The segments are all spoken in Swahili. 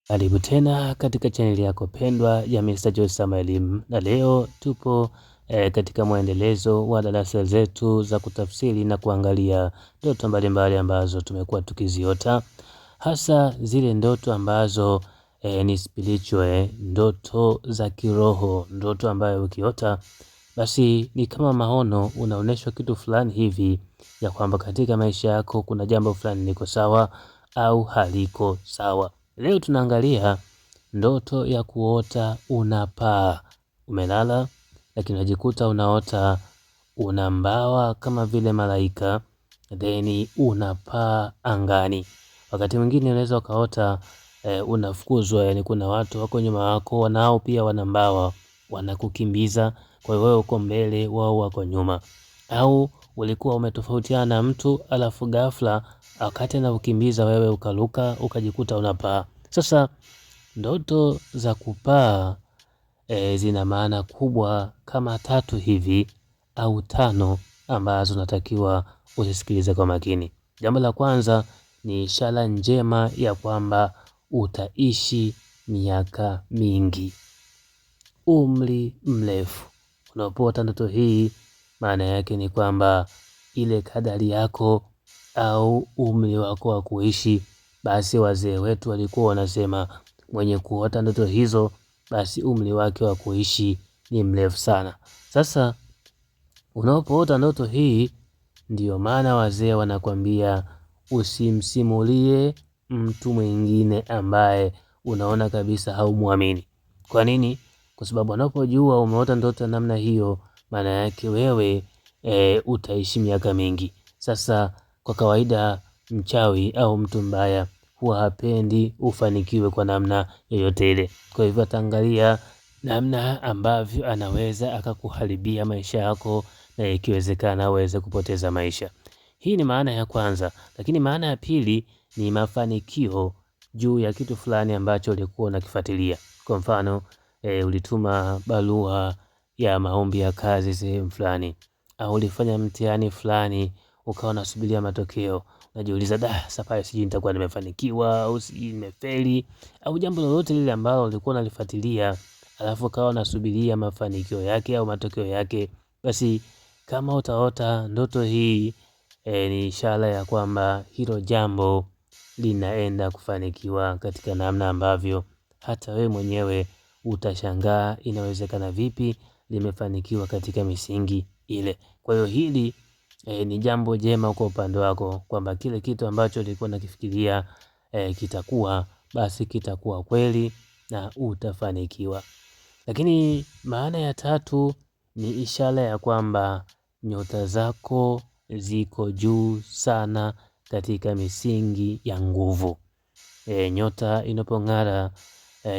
Karibu tena katika chaneli yako pendwa ya Mr. Josam Elimu, na leo tupo katika mwendelezo wa darasa zetu za kutafsiri na kuangalia ndoto mbalimbali ambazo tumekuwa tukiziota, hasa zile ndoto ambazo ni spiritual, ndoto za kiroho, ndoto ambayo ukiota basi ni kama maono, unaonyeshwa kitu fulani hivi ya kwamba katika maisha yako kuna jambo fulani liko sawa au haliko sawa. Leo tunaangalia ndoto ya kuota unapaa, umelala lakini unajikuta unaota unambawa kama vile malaika, then unapaa angani. Wakati mwingine unaweza ukaota unafukuzwa, yani kuna watu wako nyuma yako nao pia wanambawa wanakukimbiza, kwa hiyo wewe uko mbele, wao wako nyuma. Au ulikuwa umetofautiana na mtu alafu ghafla wakati anakukimbiza wewe ukaruka ukajikuta unapaa. Sasa ndoto za kupaa zina maana kubwa kama 3 hivi au 5 ambazo natakiwa usisikilize kwa makini. Jambo la kwanza ni ishara njema ya kwamba utaishi miaka mingi, umri mrefu. Unapoota ndoto hii, maana yake ni kwamba ile kadari yako au umri wako wa kuishi, basi wazee wetu walikuwa wanasema mwenye kuota ndoto hizo basi umri wake wa kuishi ni mrefu sana. Sasa unapoota ndoto hii, ndiyo maana wazee wanakwambia usimsimulie mtu mwingine ambaye unaona kabisa haumwamini. Kwa nini? Kwa sababu anapojua umeota ndoto namna hiyo, maana yake wewe utaishi miaka mingi. Sasa kwa kawaida mchawi au mtu mbaya huwa hapendi ufanikiwe kwa namna yoyote ile. Kwa hivyo ataangalia namna ambavyo anaweza akakuharibia maisha yako, na ikiwezekana aweze kupoteza maisha. Hii ni maana ya kwanza, lakini maana ya pili ni mafanikio juu ya kitu fulani ambacho ulikuwa unakifuatilia. Kwa mfano ulituma barua ya maombi ya kazi sehemu fulani, au ulifanya mtihani fulani ukawa unasubiria matokeo, unajiuliza safari sijui nitakuwa nimefanikiwa au sijui nimefeli, au jambo lolote lile ambalo ulikuwa unalifuatilia alafu ukawa unasubiria mafanikio yake au matokeo yake. Basi kama utaota ndoto hii ni ishara ya kwamba hilo jambo linaenda kufanikiwa katika namna ambavyo hata we mwenyewe utashangaa inawezekana vipi limefanikiwa katika misingi ile. Kwa hiyo hili ni jambo jema kwa upande wako, kwamba kile kitu ambacho ulikuwa unakifikiria kitakuwa, basi kitakuwa kweli na utafanikiwa. Lakini maana ya 3 ni ishara ya kwamba nyota zako ziko juu sana katika misingi ya nguvu. Nyota inapong'ara,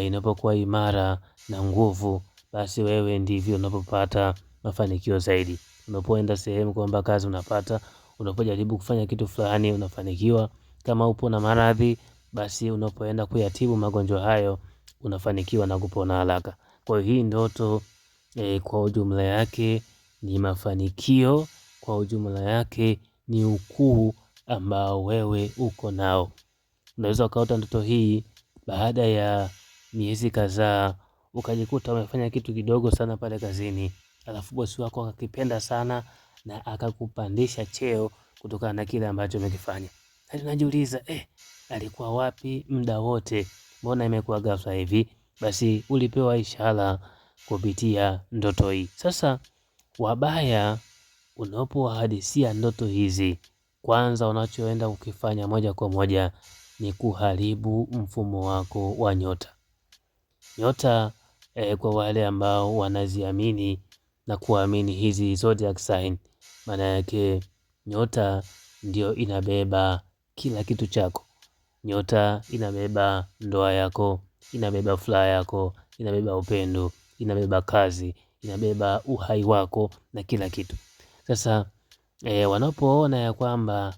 inapokuwa imara na nguvu, basi wewe ndivyo unapopata mafanikio zaidi. Unapoenda sehemu kwamba kazi unapata, unapojaribu kufanya kitu fulani unafanikiwa. Kama upo na maradhi, basi unapoenda kuyatibu magonjwa hayo unafanikiwa na kupona haraka. Kwa hii ndoto kwa ujumla yake ni mafanikio, kwa ujumla yake ni ukuu ambao wewe uko nao. Unaweza ukaota ndoto hii baada ya miezi kadhaa ukajikuta umefanya kitu kidogo sana pale kazini, alafu bosi wako akakipenda sana na akakupandisha cheo kutokana na kile ambacho umekifanya. Na tunajiuliza alikuwa wapi muda wote, mbona imekuwa ghafla hivi? Basi ulipewa ishara kupitia ndoto hii. Sasa wabaya unapowahadisia ndoto hizi, kwanza unachoenda kukifanya moja kwa moja ni kuharibu mfumo wako wa nyota. Nyota kwa wale ambao wanaziamini na kuamini hizi zodiac sign, maana yake nyota ndio inabeba kila kitu chako. Nyota inabeba ndoa yako, inabeba furaha yako, inabeba upendo, inabeba kazi, inabeba uhai wako na kila kitu. Sasa wanapoona ya kwamba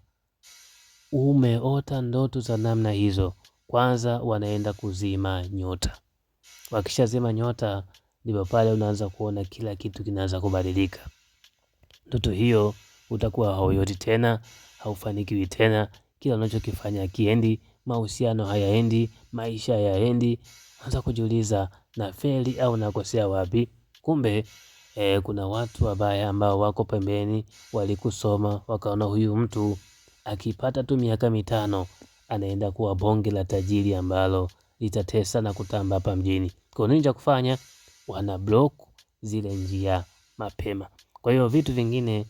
umeota ndoto za namna hizo, kwanza wanaenda kuzima nyota. Wakishazima nyota, ndipo pale unaanza kuona kila kitu kinaanza kubadilika. Ndoto hiyo utakuwa hauioti tena, haufanikiwi tena, kila unachokifanya kiendi, mahusiano hayaendi, maisha hayaendi, anza kujiuliza na feli au nakosea wapi? Kumbe kuna watu wabaya ambao wako pembeni, walikusoma wakaona huyu mtu akipata tu miaka mitano anaenda kuwa bonge la tajiri ambalo litatesa na kutamba hapa mjini. Kwa nini cha kufanya? Wana block zile njia mapema. Kwa hiyo vitu vingine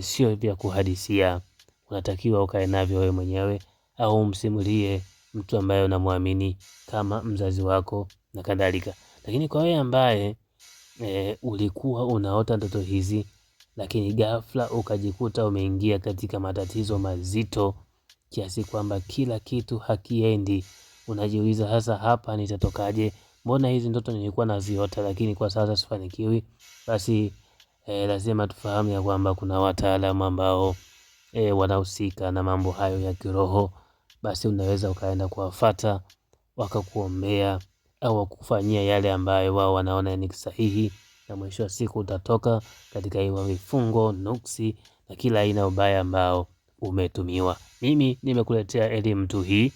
sio vya kuhadisia, unatakiwa ukae navyo wewe mwenyewe au msimulie mtu ambaye unamwamini kama mzazi wako na kadhalika. Lakini kwa wewe ambaye ulikuwa unaota ndoto hizi, lakini ghafla ukajikuta umeingia katika matatizo mazito kiasi kwamba kila kitu hakiendi, unajiuliza hasa hapa nitatokaje? Mbona hizi ndoto nilikuwa naziota lakini kwa sasa sifanikiwi? Basi lazima tufahamu ya kwamba kuna wataalamu ambao wanahusika na mambo hayo ya kiroho. Basi unaweza ukaenda kuwafuata wakakuombea au wakufanyia yale ambayo wao wanaona ni sahihi, na mwisho wa siku utatoka katika hiyo vifungo, nuksi na kila aina ubaya ambao umetumiwa. Mimi nimekuletea elimu tu hii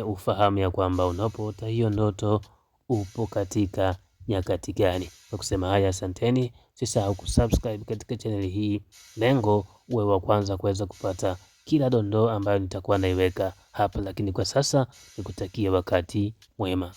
ufahamu ya kwamba unapoota hiyo ndoto upo katika nyakati gani. Kwa kusema haya, asanteni. Usisahau kusubscribe katika channel hii, lengo uwe wa kwanza kuweza kupata kila dondoo ambayo nitakuwa naiweka hapa. Lakini kwa sasa nikutakia wakati mwema.